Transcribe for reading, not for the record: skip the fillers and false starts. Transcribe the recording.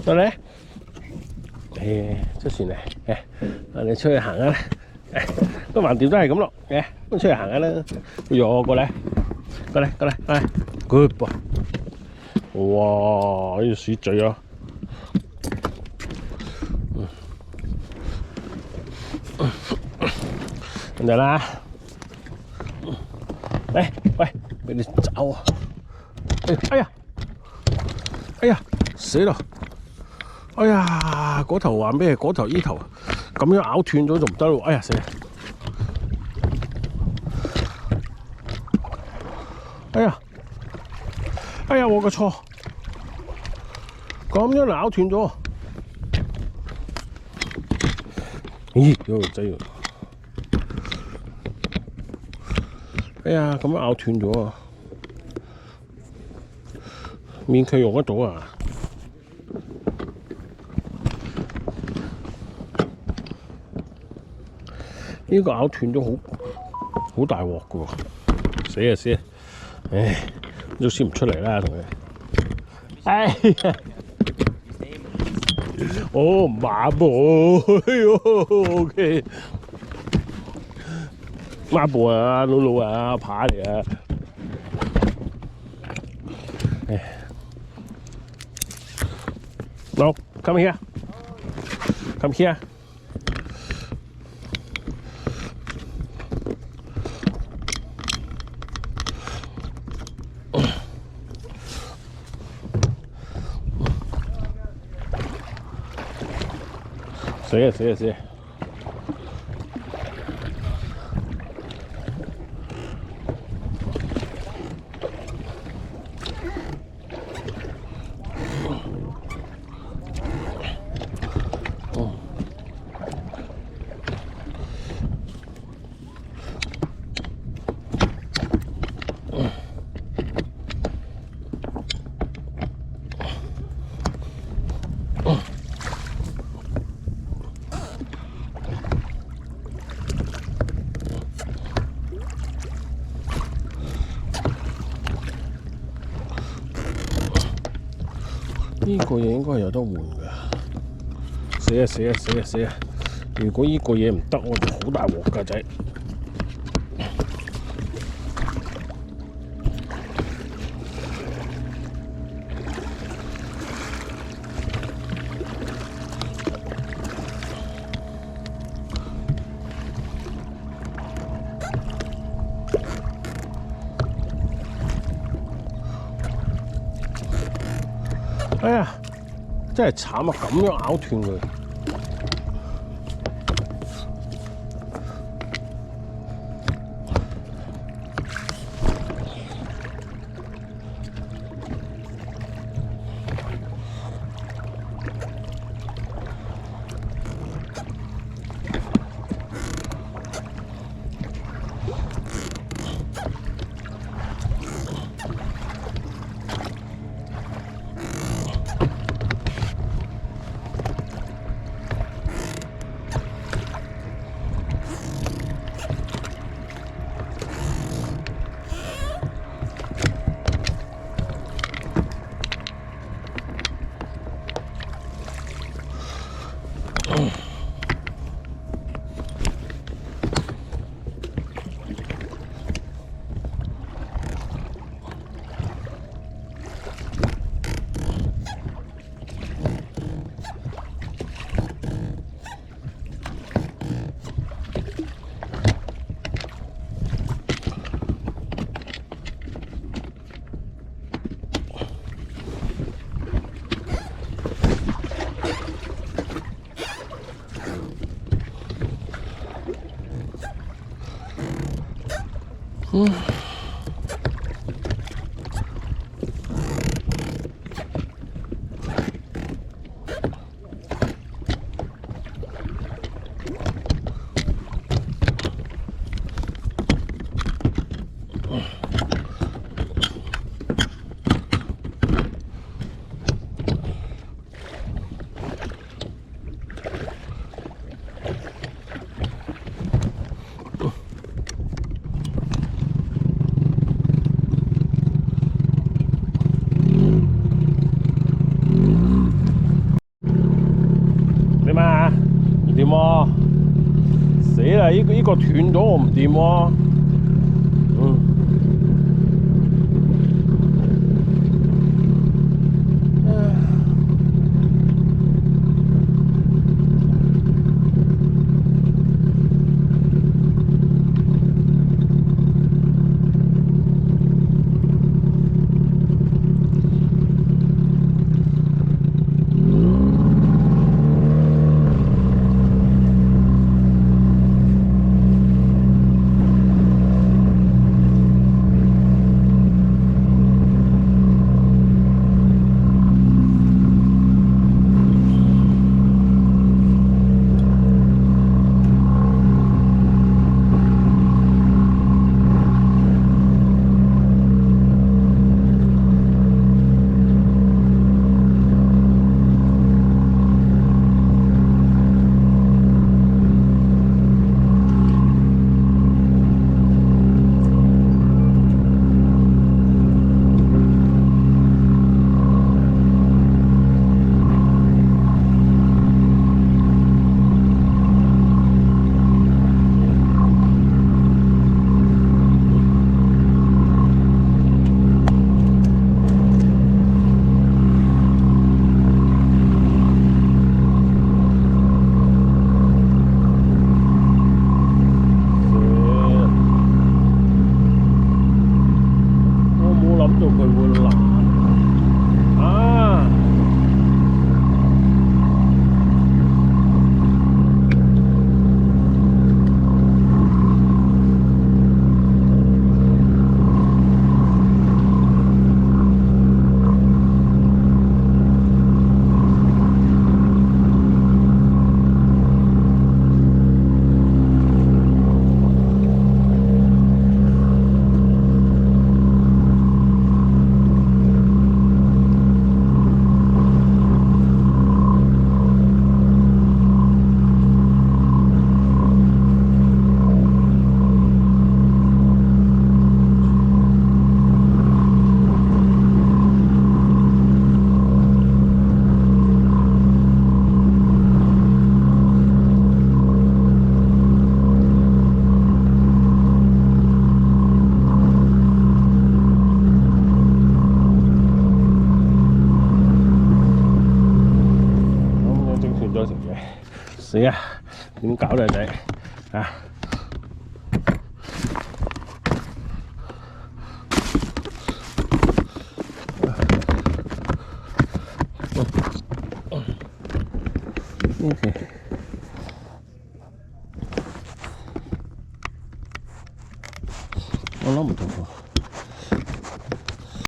過嚟，出船嚟，我哋出去行下啦。都橫掂都係咁咯，咁出去行下啦。過嚟，good boy。哇！呢隻鼠嘴啊！咁就啦。喂，俾你走啊！哎呀，死啦！哎呀，嗰頭話咩？嗰頭依頭咁樣咬斷咗就唔得咯！哎呀，死啦！哎呀，我個錯，咁樣嚟咬斷咗。咦，有條仔喎！哎呀，咁樣咬斷咗啊！勉強用得到啊！呢個咬斷咗好大鑊㗎喎！死啊！唉，都先唔出嚟啦，同佢。哎呀！哦，馬步，OK。馬步啊，老啊，爬嚟啊！No, come here. Come here. 死啊！呢個嘢應該係有得換㗎。死啊！如果呢個嘢唔得，我就好大鑊㗎仔。哎呀，真係慘啊！咁樣咬斷佢。個斷咗我唔掂喎。死啊！點搞咧仔啊！我諗唔到喎。